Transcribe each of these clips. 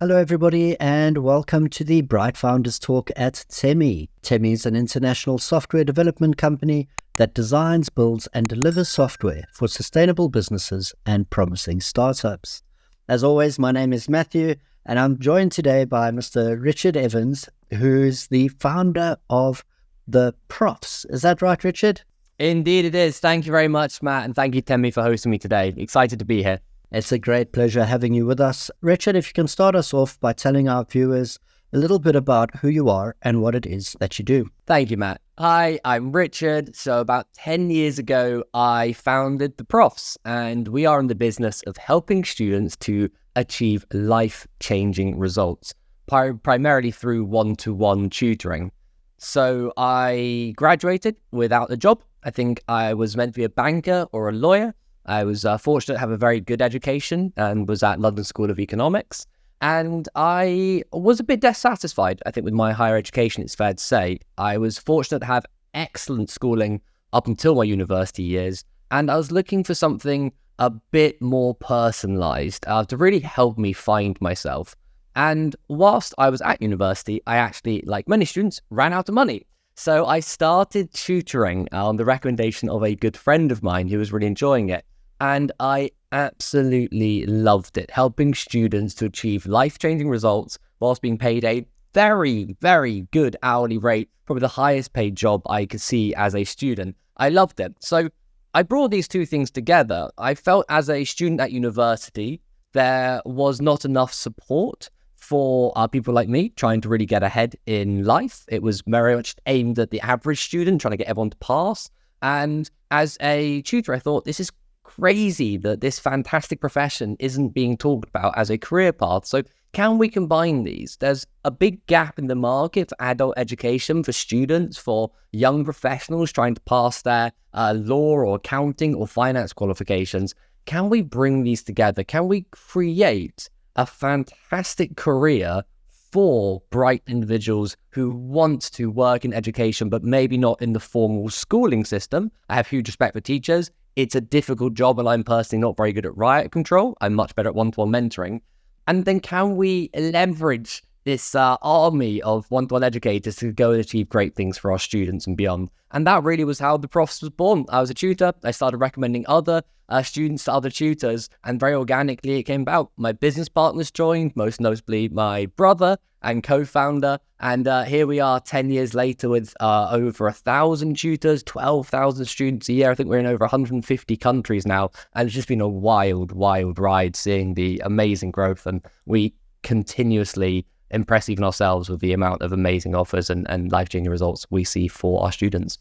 Hello, everybody, and welcome to the Bright Founders Talk at Temy. Temy is an international software development company that designs, builds, and delivers software for sustainable businesses and promising startups. As always, my name is Matthew, and I'm joined today by Mr. Richard Evans, who's the founder of the Profs. Is that right, Richard? Indeed it is. Thank you very much, Matt, and thank you, Temy, for hosting me today. Excited to be here. It's a great pleasure having you with us. Richard, if you can start us off by telling our viewers a little bit about who you are and what it is that you do. Thank you, Matt. Hi, I'm Richard. So about 10 years ago, I founded the Profs, and we are in the business of helping students to achieve life-changing results, primarily through one-to-one tutoring. So I graduated without a job. I think I was meant to be a banker or a lawyer. I was fortunate to have a very good education and was at London School of Economics. And I was a bit dissatisfied, I think, with my higher education, it's fair to say. I was fortunate to have excellent schooling up until my university years. And I was looking for something a bit more personalized to really help me find myself. And whilst I was at university, I actually, like many students, ran out of money. So I started tutoring on the recommendation of a good friend of mine who was really enjoying it. And I absolutely loved it, helping students to achieve life-changing results whilst being paid a very, very good hourly rate, probably the highest paid job I could see as a student. I loved it. So I brought these two things together. I felt as a student at university, there was not enough support for people like me trying to really get ahead in life. It was very much aimed at the average student, trying to get everyone to pass. And as a tutor, I thought, this is crazy that this fantastic profession isn't being talked about as a career path. So can we combine these? There's a big gap in the market for adult education for students, for young professionals trying to pass their law or accounting or finance qualifications. Can we bring these together? Can we create a fantastic career for bright individuals who want to work in education, but maybe not in the formal schooling system? I have huge respect for teachers. It's a difficult job, and I'm personally not very good at riot control. I'm much better at one-to-one mentoring. And then can we leverage this army of one-to-one educators to go and achieve great things for our students and beyond? And that really was how the Profs was born. I was a tutor. I started recommending other students to other tutors, and very organically it came about. My business partners joined, most notably my brother and co-founder. And here we are 10 years later with over 1,000 tutors, 12,000 students a year. I think we're in over 150 countries now. And it's just been a wild, wild ride seeing the amazing growth. And we continuously impress even ourselves with the amount of amazing offers and life-changing results we see for our students.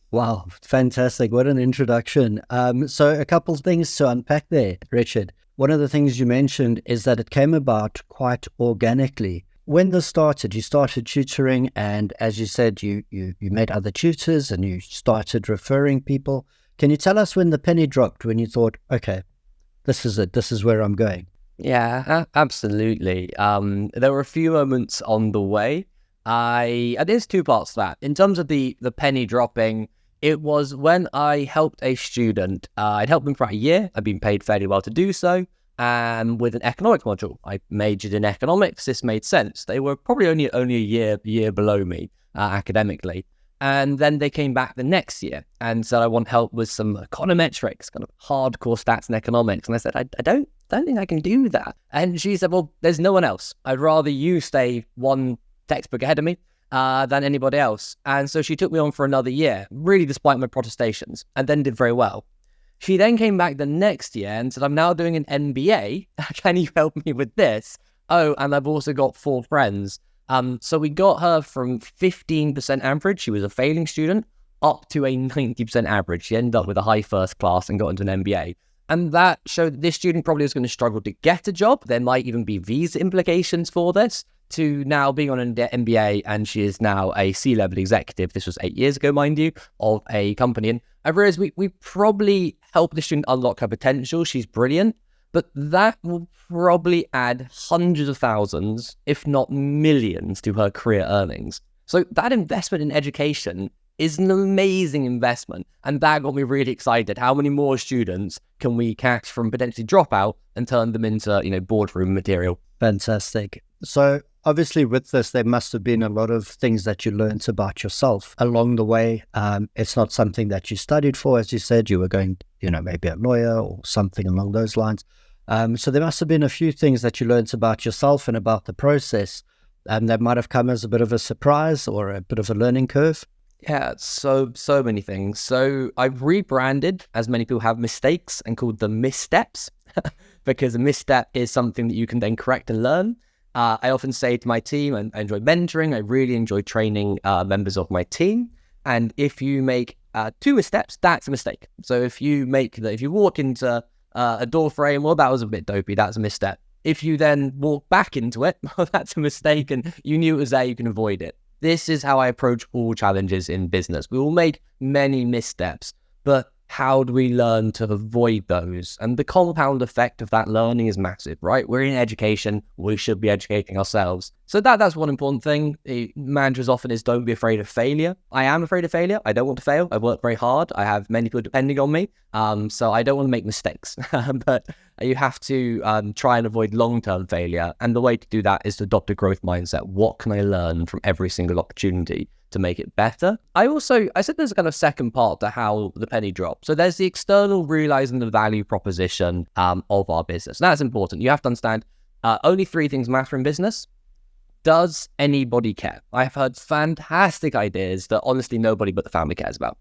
Wow, fantastic. What an introduction. So a couple of things to unpack there, Richard. One of the things you mentioned is that it came about quite organically. When this started, you started tutoring, and as you said, you met other tutors and you started referring people. Can you tell us when the penny dropped, when you thought, okay, this is it, this is where I'm going? Yeah, absolutely. There were a few moments on the way. There's two parts to that. In terms of the penny dropping, it was when I helped a student. I'd helped them for a year. I'd been paid fairly well to do so. With an economics module, I majored in economics. This made sense. They were probably only a year below me academically. And then they came back the next year and said, I want help with some econometrics, kind of hardcore stats and economics. And I said, I don't think I can do that. And she said, well, there's no one else. I'd rather you stay one textbook ahead of me than anybody else. And so she took me on for another year, really despite my protestations, and then did very well. She then came back the next year and said, I'm now doing an MBA. Can you help me with this? Oh, and I've also got 4 friends. So we got her from 15% average, she was a failing student, up to a 90% average. She ended up with a high first class and got into an MBA. And that showed that this student probably was going to struggle to get a job. There might even be visa implications for this, to now being on an MBA, and she is now a C-level executive. This was 8 years ago, mind you, of a company. And I realized we probably helped the student unlock her potential. She's brilliant, but that will probably add hundreds of thousands, if not millions, to her career earnings. So that investment in education is an amazing investment. And that got me really excited. How many more students can we catch from potentially dropout and turn them into, boardroom material? Fantastic. So obviously with this, there must have been a lot of things that you learned about yourself along the way. It's not something that you studied for. As you said, you were going, maybe a lawyer or something along those lines. So there must have been a few things that you learned about yourself and about the process that might have come as a bit of a surprise or a bit of a learning curve. Yeah, so many things. So I've rebranded, as many people have, mistakes and called them missteps because a misstep is something that you can then correct and learn. I often say to my team, and I enjoy mentoring, I really enjoy training members of my team. And if you make 2 missteps, that's a mistake. So if you walk into a door frame, well, that was a bit dopey, that's a misstep. If you then walk back into it, well, that's a mistake, and you knew it was there, you can avoid it. This is how I approach all challenges in business. We will make many missteps, but how do we learn to avoid those? And the compound effect of that learning is massive, right? We're in education. We should be educating ourselves. So that's one important thing. The mantras often is don't be afraid of failure. I am afraid of failure. I don't want to fail. I work very hard. I have many people depending on me. So I don't want to make mistakes. But you have to try and avoid long-term failure. And the way to do that is to adopt a growth mindset. What can I learn from every single opportunity to make it better? I said there's a kind of second part to how the penny dropped. So there's the external realizing the value proposition of our business. And that's important. You have to understand only 3 things matter in business. Does anybody care? I've heard fantastic ideas that honestly nobody but the family cares about.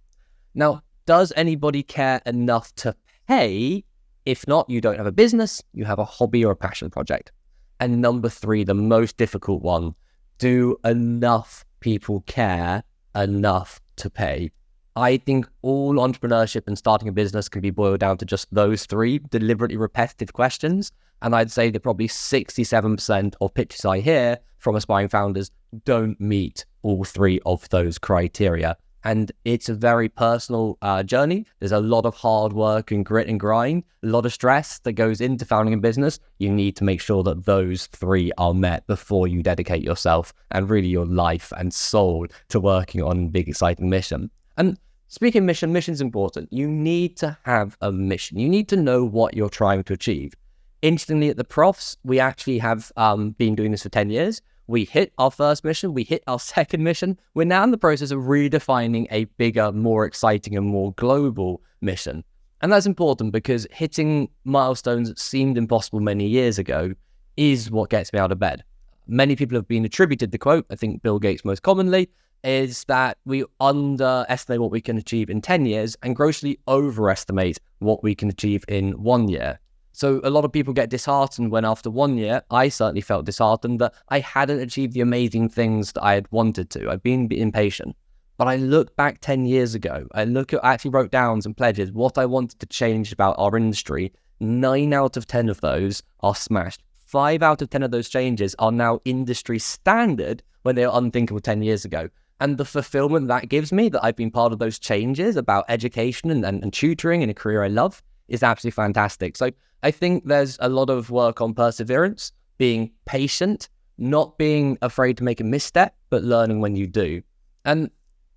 Now, does anybody care enough to pay? If not, you don't have a business, you have a hobby or a passion project. And number 3, the most difficult one, do enough people care enough to pay? I think all entrepreneurship and starting a business can be boiled down to just those 3 deliberately repetitive questions. And I'd say that probably 67% of pitches I hear from aspiring founders don't meet all 3 of those criteria. And it's a very personal journey. There's a lot of hard work and grit and grind, a lot of stress that goes into founding a business. You need to make sure that those 3 are met before you dedicate yourself and really your life and soul to working on a big, exciting mission. And speaking of mission's important. You need to have a mission. You need to know what you're trying to achieve. Interestingly, at the Profs, we actually have been doing this for 10 years. We hit our first mission, we hit our second mission. We're now in the process of redefining a bigger, more exciting and more global mission. And that's important because hitting milestones that seemed impossible many years ago is what gets me out of bed. Many people have been attributed the quote, I think Bill Gates most commonly, is that we underestimate what we can achieve in 10 years and grossly overestimate what we can achieve in 1 year. So a lot of people get disheartened when after 1 year, I certainly felt disheartened that I hadn't achieved the amazing things that I had wanted to. I've been impatient. But I look back 10 years ago, I actually wrote down some pledges, what I wanted to change about our industry. 9 out of 10 of those are smashed. 5 out of 10 of those changes are now industry standard when they were unthinkable 10 years ago. And the fulfillment that gives me that I've been part of those changes about education and tutoring in a career I love is absolutely fantastic. So I think there's a lot of work on perseverance, being patient, not being afraid to make a misstep, but learning when you do. And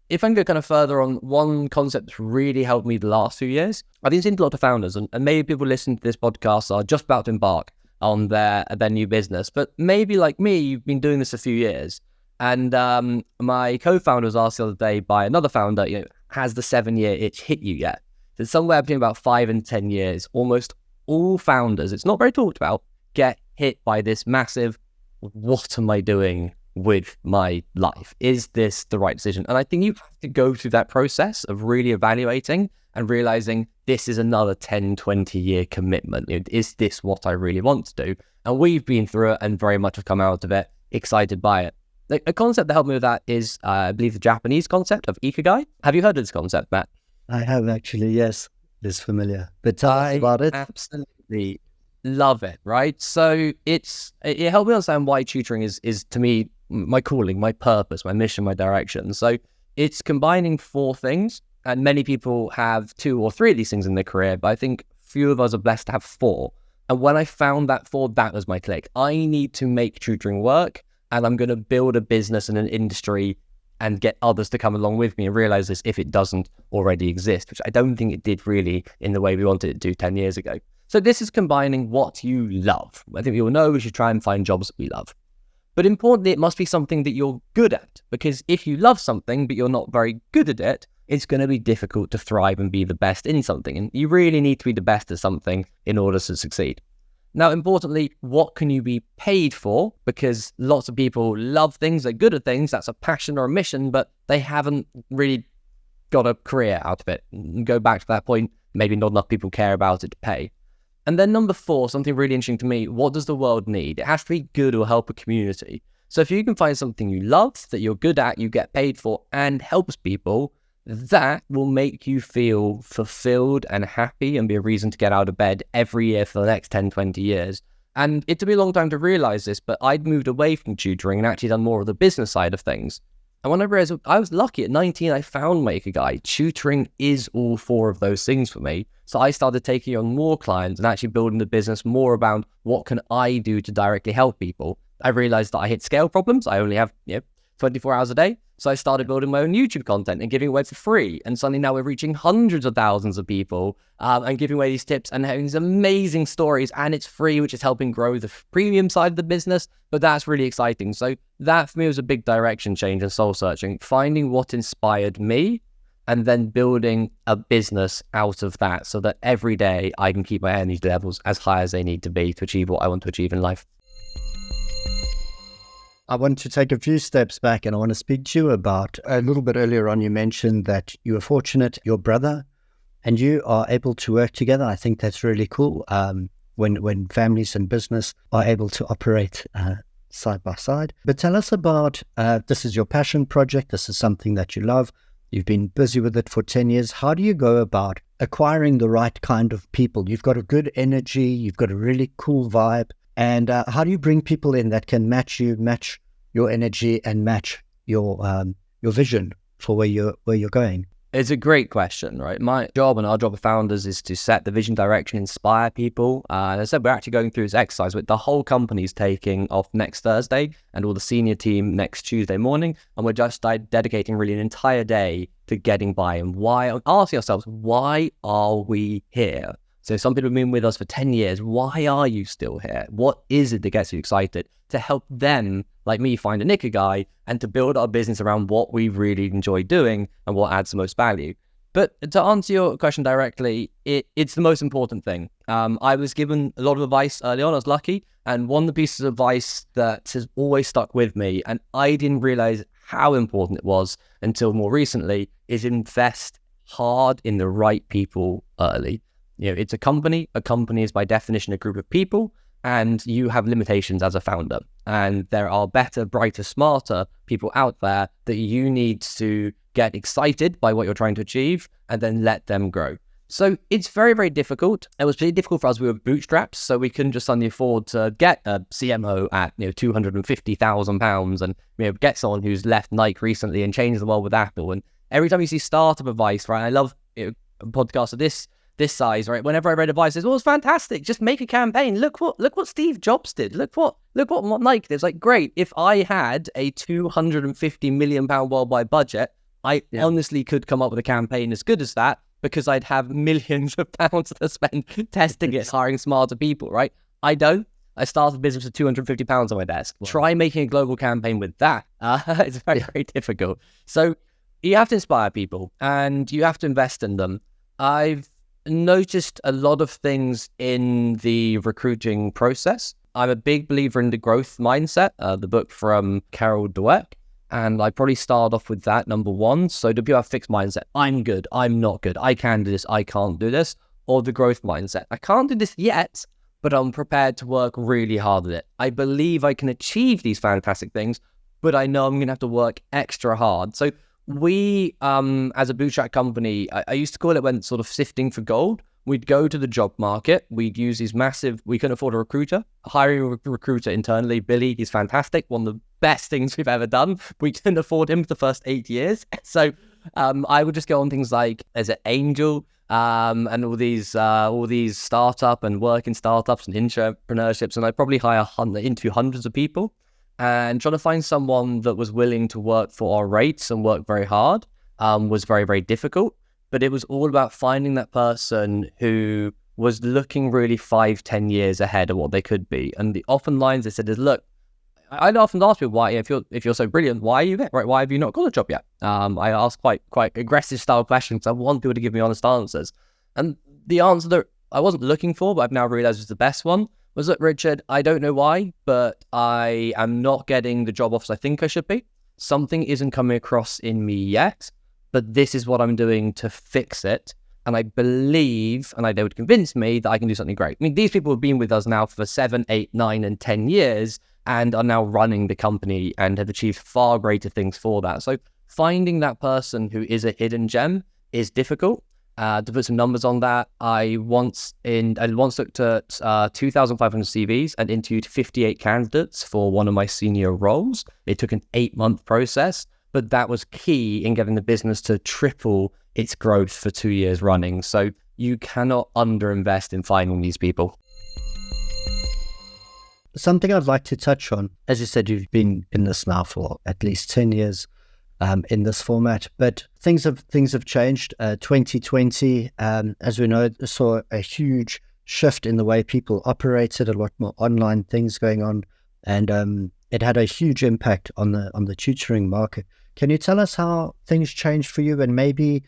if I can go kind of further on, one concept that's really helped me the last few years, I've been seeing a lot of founders, and maybe people listening to this podcast are just about to embark on their new business, but maybe like me, you've been doing this a few years. And my co-founder was asked the other day by another founder, has the 7-year itch hit you yet? So somewhere between about 5 and 10 years, almost all founders, it's not very talked about, get hit by this massive, what am I doing with my life? Is this the right decision? And I think you have to go through that process of really evaluating and realizing this is another 10, 20 year commitment. Is this what I really want to do? And we've been through it and very much have come out of it excited by it. A concept that helped me with that is, I believe, the Japanese concept of Ikigai. Have you heard of this concept, Matt? I have actually, yes. It's familiar. But tell us about it. Absolutely love it, right? So it helped me understand why tutoring is to me, my calling, my purpose, my mission, my direction. So it's combining 4 things, and many people have 2 or 3 of these things in their career, but I think few of us are blessed to have 4. And when I found that 4, that was my click. I need to make tutoring work, and I'm going to build a business and an industry and get others to come along with me and realize this if it doesn't already exist, which I don't think it did really in the way we wanted it to 10 years ago. So this is combining what you love. I think we all know we should try and find jobs that we love. But importantly, it must be something that you're good at, because if you love something but you're not very good at it, it's going to be difficult to thrive and be the best in something. And you really need to be the best at something in order to succeed. Now, importantly, what can you be paid for? Because lots of people love things, they're good at things, that's a passion or a mission, but they haven't really got a career out of it. And go back to that point, maybe not enough people care about it to pay. And then number 4, something really interesting to me, what does the world need? It has to be good or help a community. So if you can find something you love, that you're good at, you get paid for, and helps people, that will make you feel fulfilled and happy and be a reason to get out of bed every year for the next 10, 20 years. And it took me a long time to realize this, but I'd moved away from tutoring and actually done more of the business side of things. And when I realized, I was lucky at 19, I found my Ikigai. Tutoring is all 4 of those things for me. So I started taking on more clients and actually building the business more around what can I do to directly help people. I realized that I hit scale problems. I only have 24 hours a day. So I started building my own YouTube content and giving away for free. And suddenly now we're reaching hundreds of thousands of people and giving away these tips and having these amazing stories. And it's free, which is helping grow the premium side of the business. But that's really exciting. So that for me was a big direction change and soul searching, finding what inspired me and then building a business out of that so that every day I can keep my energy levels as high as they need to be to achieve what I want to achieve in life. I want to take a few steps back and I want to speak to you about a little bit earlier on. You mentioned that you were fortunate, your brother and you are able to work together. I think that's really cool. When families and business are able to operate side by side. But tell us about, this is your passion project. This is something that you love. You've been busy with it for 10 years. How do you go about acquiring the right kind of people? You've got a good energy. You've got a really cool vibe. And how do you bring people in that can match you, match your energy and match your vision for where you're going? It's a great question, right? My job and our job of founders is to set the vision, direction, inspire people. As I said, we're actually going through this exercise with the whole company's taking off next Thursday and all the senior team next Tuesday morning. And we're just dedicating really an entire day to getting by and asking ourselves, why are we here? So some people have been with us for 10 years. Why are you still here? What is it that gets you excited? To help them, like me, find an Ikigai and to build our business around what we really enjoy doing and what adds the most value. But to answer your question directly, it's the most important thing. I was given a lot of advice early on. I was lucky. And one of the pieces of advice that has always stuck with me, and I didn't realize how important it was until more recently, is invest hard in the right people early. It's a company. A company is by definition a group of people, and you have limitations as a founder. And there are better, brighter, smarter people out there that you need to get excited by what you're trying to achieve and then let them grow. So it's very, very difficult. It was pretty difficult for us. We were bootstrapped, so we couldn't just suddenly afford to get a CMO at £250,000 and get someone who's left Nike recently and changed the world with Apple. And every time you see startup advice, right? I love a podcast of this size, right? Whenever I read advice, it was fantastic. Just make a campaign. Look what Steve Jobs did. Look what Nike did. It's like, great. If I had a £250 million worldwide budget, I honestly could come up with a campaign as good as that because I'd have millions of pounds to spend testing it, hiring smarter people, right? I don't. I started a business with £250 on my desk. Wow. Try making a global campaign with that. It's very, very difficult. So you have to inspire people and you have to invest in them. I've noticed a lot of things in the recruiting process. I'm a big believer in the growth mindset, the book from Carol Dweck, and I probably start off with that, number one. So do people have a fixed mindset? I'm good, I'm not good, I can do this, I can't do this, or the growth mindset? I can't do this yet, but I'm prepared to work really hard at it. I believe I can achieve these fantastic things, but I know I'm going to have to work extra hard. So we, as a bootstrap company, I used to call it when sort of sifting for gold. We'd go to the job market. We'd use these we couldn't afford a recruiter. Hiring a recruiter internally, Billy, he's fantastic. One of the best things we've ever done. We couldn't afford him for the first 8 years. So I would just go on things like, as an Angel, and all these startup and work in startups and entrepreneurships. And I'd probably interview hundreds of people. And trying to find someone that was willing to work for our rates and work very hard was very, very difficult. But it was all about finding that person who was looking really 5-10 years ahead of what they could be. And the often lines they said is, look, I'd often ask people, why, if you're so brilliant, why are you there? Right? Why have you not got a job yet? I ask quite aggressive style questions. I want people to give me honest answers. And the answer that I wasn't looking for, but I've now realized was the best one, was, look, Richard, I don't know why, but I am not getting the job offers I think I should be. Something isn't coming across in me yet, but this is what I'm doing to fix it. And I believe, and they would convince me that I can do something great. I mean, these people have been with us now for 7, 8, 9, and 10 years and are now running the company and have achieved far greater things for that. So finding that person who is a hidden gem is difficult. To put some numbers on that, I once looked at 2,500 CVs and interviewed 58 candidates for one of my senior roles. It took an 8-month process, but that was key in getting the business to triple its growth for 2 years running. So you cannot underinvest in finding these people. Something I'd like to touch on, as you said, you've been in this now for at least 10 years in this format, but things have changed. 2020, as we know, saw a huge shift in the way people operated, a lot more online things going on, and it had a huge impact on the tutoring market. Can you tell us how things changed for you, and maybe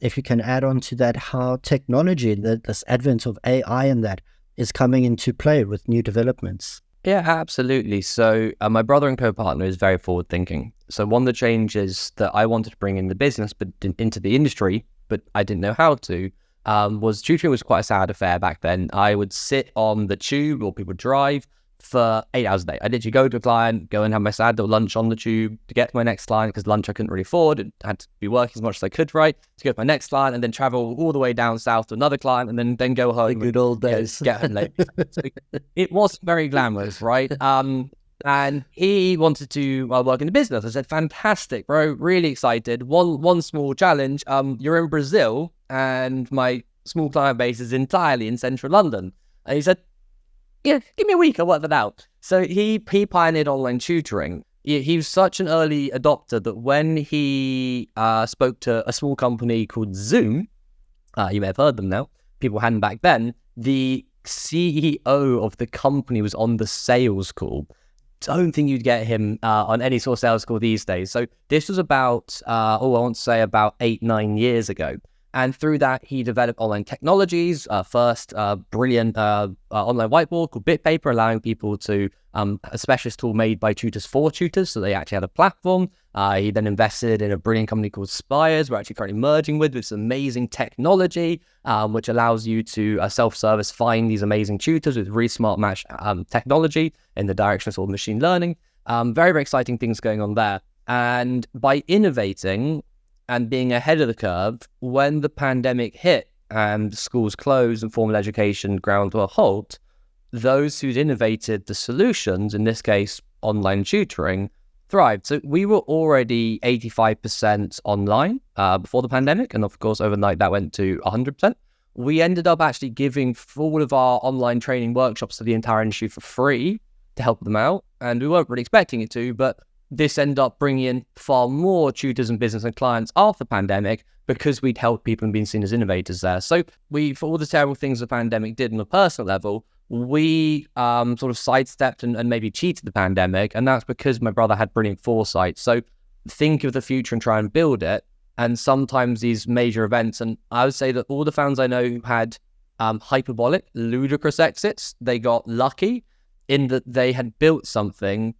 if you can add on to that, how technology, this advent of AI and that, is coming into play with new developments? Yeah, absolutely. So my brother and co-partner is very forward thinking. So one of the changes that I wanted to bring in the business, but into the industry, but I didn't know how to, was tutoring was quite a sad affair back then. I would sit on the tube, or people drive, for 8 hours a day. I literally go to a client, go and have my sad little lunch on the tube to get to my next client, because lunch I couldn't really afford. I had to be working as much as I could, right, to go to my next client, and then travel all the way down south to another client, and then go home. The good old days. Get home late. So it wasn't very glamorous, right? And he wanted to work in the business. I said, fantastic, bro, really excited. One small challenge, you're in Brazil, and my small client base is entirely in central London. And he said, yeah, give me a week, I'll work that out. So he pioneered online tutoring. He was such an early adopter that when he spoke to a small company called Zoom, you may have heard them now, people hadn't back then, the CEO of the company was on the sales call. Don't think you'd get him on any sort of sales call these days. So this was about, I want to say about 8-9 years ago. And through that, he developed online technologies. First, brilliant online whiteboard called BitPaper, allowing people to, a specialist tool made by tutors for tutors. So they actually had a platform. He then invested in a brilliant company called Spires, we're actually currently merging with this amazing technology, which allows you to self-service find these amazing tutors with really smart match technology in the direction of sort of machine learning. Very, very exciting things going on there. And by innovating and being ahead of the curve, when the pandemic hit and schools closed and formal education ground to a halt, those who'd innovated the solutions, in this case, online tutoring, thrived. So we were already 85% online before the pandemic. And of course, overnight, that went to 100%. We ended up actually giving all of our online training workshops to the entire industry for free to help them out. And we weren't really expecting it to, but this ended up bringing in far more tutors and business and clients after the pandemic, because we'd helped people and been seen as innovators there. So for all the terrible things the pandemic did on a personal level, we sort of sidestepped and maybe cheated the pandemic. And that's because my brother had brilliant foresight. So think of the future and try and build it. And sometimes these major events, and I would say that all the founders I know who had hyperbolic, ludicrous exits, they got lucky in that they had built something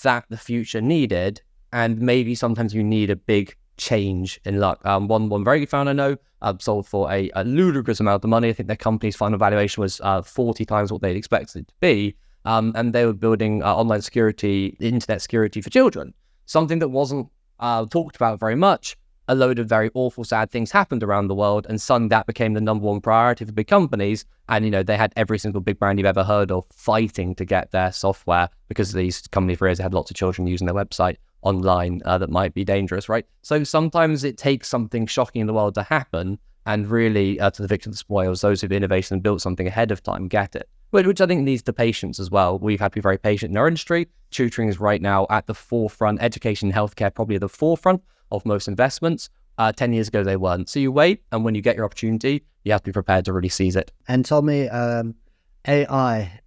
that the future needed, and maybe sometimes you need a big change in luck. One very good founder I know sold for a ludicrous amount of money. I think their company's final valuation was 40 times what they'd expected it to be, and they were building online security, internet security for children, something that wasn't talked about very much. A load of very awful, sad things happened around the world, and suddenly that became the number one priority for big companies. And, they had every single big brand you've ever heard of fighting to get their software, because these companies for years had lots of children using their website online that might be dangerous, right? So sometimes it takes something shocking in the world to happen, and really to the victim of the spoils, those who've innovated and built something ahead of time get it. which I think leads to patience as well. We've had to be very patient in our industry. Tutoring is right now at the forefront. Education and healthcare probably at the forefront of most investments. 10 years ago, they weren't. So you wait, and when you get your opportunity, you have to be prepared to really seize it. And tell me, AI,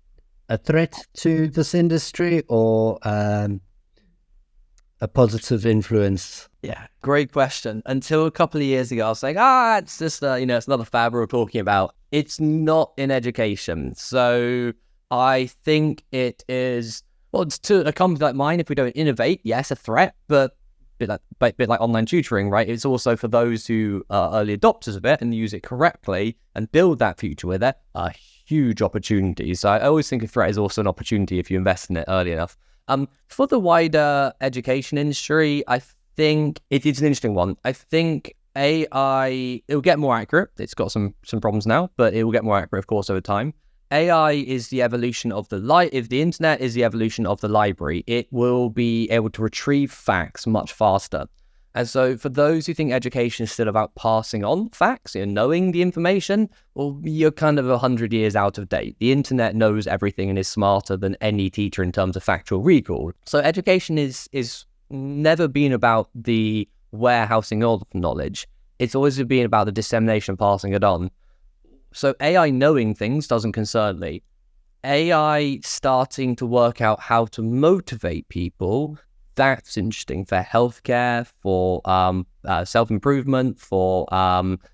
a threat to this industry or a positive influence? Yeah, great question. Until a couple of years ago, I was like, it's just, it's another fad we're talking about. It's not in education. So I think it is, well, it's to a company like mine, if we don't innovate, yes, a threat, but a bit like online tutoring, right? It's also for those who are early adopters of it and use it correctly and build that future with it, a huge opportunity. So I always think a threat is also an opportunity if you invest in it early enough. For the wider education industry, I think it is an interesting one. I think AI, it will get more accurate. It's got some problems now, but it will get more accurate, of course, over time. AI is the evolution of if the internet is the evolution of the library, it will be able to retrieve facts much faster. And so for those who think education is still about passing on facts, knowing the information, well, you're kind of 100 years out of date. The internet knows everything and is smarter than any teacher in terms of factual recall. So education is never been about the warehousing of knowledge. It's always been about the dissemination, passing it on. So AI knowing things doesn't concern me. AI starting to work out how to motivate people, that's interesting for healthcare, for self-improvement, for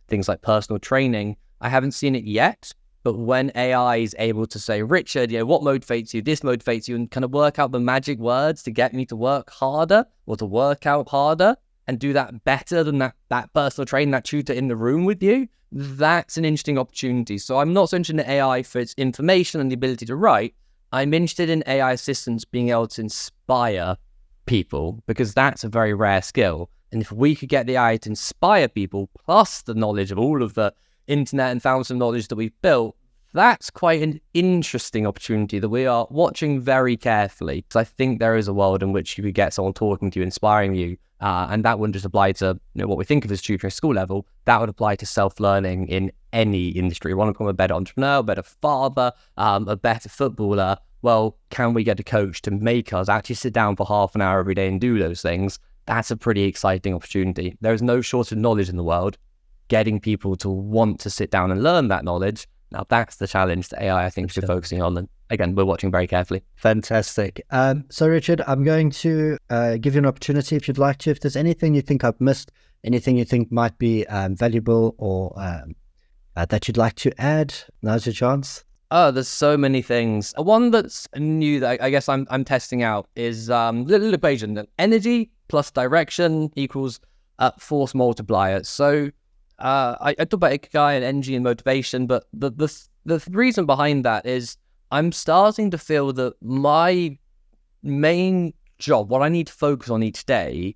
things like personal training. I haven't seen it yet, but when AI is able to say, Richard, what motivates you? This motivates you, and kind of work out the magic words to get me to work harder or to work out harder and do that better than that personal trainer, that tutor in the room with you, that's an interesting opportunity. So I'm not so interested in AI for its information and the ability to write. I'm interested in AI assistants being able to inspire people, because that's a very rare skill. And if we could get the AI to inspire people, plus the knowledge of all of the internet and fountains of knowledge that we've built, that's quite an interesting opportunity that we are watching very carefully. Because I think there is a world in which you could get someone talking to you, inspiring you, and that wouldn't just apply to what we think of as tutoring at school level. That would apply to self-learning in any industry. You want to become a better entrepreneur, a better father, a better footballer. Well, can we get a coach to make us actually sit down for half an hour every day and do those things? That's a pretty exciting opportunity. There is no shortage of knowledge in the world. Getting people to want to sit down and learn that knowledge, now that's the challenge that AI, I think, should be focusing on. And again, we're watching very carefully. Fantastic. So Richard, I'm going to give you an opportunity if you'd like to. If there's anything you think I've missed, anything you think might be valuable or that you'd like to add, now's your chance. Oh, there's so many things. One that's new that I guess I'm testing out is little equation that energy plus direction equals force multiplier. So I talk about Ikigai and energy and motivation, but the reason behind that is I'm starting to feel that my main job, what I need to focus on each day,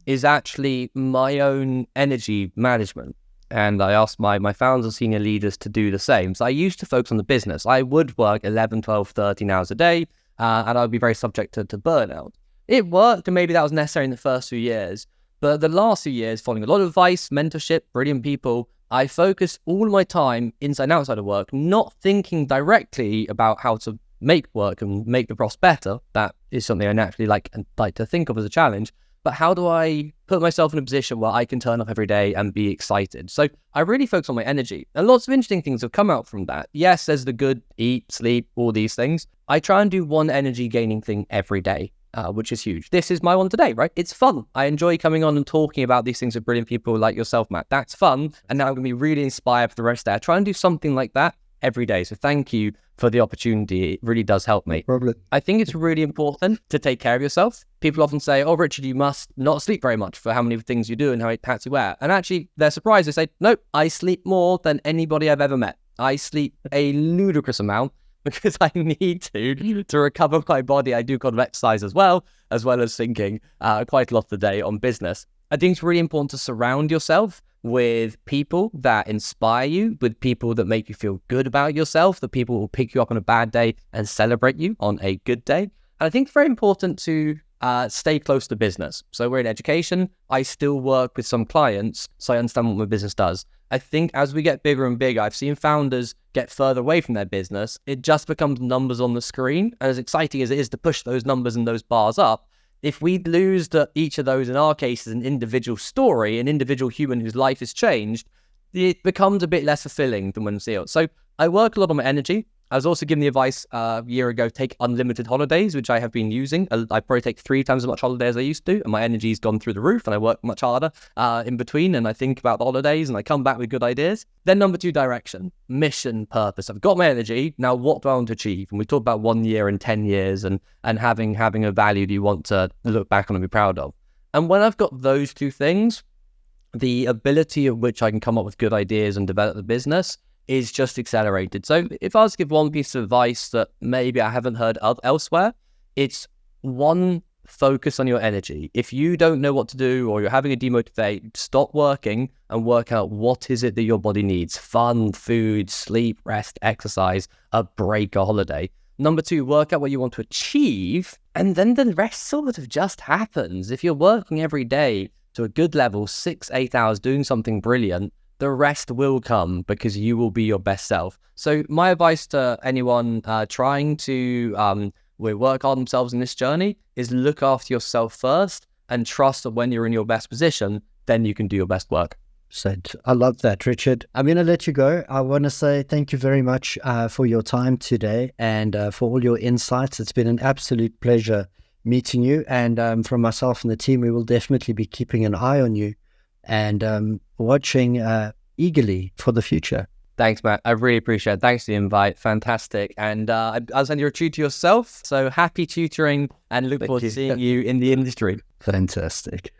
is actually my own energy management. And I asked my founders and senior leaders to do the same. So I used to focus on the business. I would work 11, 12, 13 hours a day, and I would be very subject to burnout. It worked, and maybe that was necessary in the first few years. But the last few years, following a lot of advice, mentorship, brilliant people, I focused all my time inside and outside of work, not thinking directly about how to make work and make the Profs better. That is something I naturally like to think of as a challenge. But how do I put myself in a position where I can turn up every day and be excited? So I really focus on my energy. And lots of interesting things have come out from that. Yes, there's the good, eat, sleep, all these things. I try and do one energy gaining thing every day, which is huge. This is my one today, right? It's fun. I enjoy coming on and talking about these things with brilliant people like yourself, Matt. That's fun. And now I'm going to be really inspired for the rest of the day. I try and do something like that every day. So thank you for the opportunity. It really does help me. No problem. I think it's really important to take care of yourself. People often say, oh, Richard, you must not sleep very much for how many things you do and how many hats you wear. And actually, they're surprised. They say, nope, I sleep more than anybody I've ever met. I sleep a ludicrous amount because I need to recover my body. I do kind of exercise as well as thinking quite a lot of the day on business. I think it's really important to surround yourself with people that inspire you, with people that make you feel good about yourself, the people who will pick you up on a bad day and celebrate you on a good day. And I think it's very important to stay close to business. So we're in education. I still work with some clients, so I understand what my business does. I think as we get bigger and bigger, I've seen founders get further away from their business. It just becomes numbers on the screen. And as exciting as it is to push those numbers and those bars up, if we lose each of those, in our case, is an individual story, an individual human whose life has changed, it becomes a bit less fulfilling than when sealed. So I work a lot on my energy. I was also given the advice a year ago, take unlimited holidays, which I have been using. I probably take 3 times as much holiday as I used to, and my energy's gone through the roof, and I work much harder in between, and I think about the holidays, and I come back with good ideas. Then number 2, direction, mission, purpose. I've got my energy. Now, what do I want to achieve? And we talk about 1 year and 10 years and having a value that you want to look back on and be proud of. And when I've got those 2 things, the ability at which I can come up with good ideas and develop the business is just accelerated. So if I was to give one piece of advice that maybe I haven't heard of elsewhere, it's 1, focus on your energy. If you don't know what to do or you're having a demotivate, stop working and work out what is it that your body needs. Fun, food, sleep, rest, exercise, a break, a holiday. Number 2, work out what you want to achieve, and then the rest sort of just happens. If you're working every day to a good level, 6-8 hours doing something brilliant, the rest will come because you will be your best self. So my advice to anyone trying to work on themselves in this journey is look after yourself first and trust that when you're in your best position, then you can do your best work. Said, I love that, Richard. I'm going to let you go. I want to say thank you very much for your time today and for all your insights. It's been an absolute pleasure meeting you. And from myself and the team, we will definitely be keeping an eye on you and watching eagerly for the future. Thanks, Matt. I really appreciate it. Thanks for the invite. Fantastic. And I understand you're a tutor yourself, so happy tutoring and look forward to seeing you in the industry. Fantastic.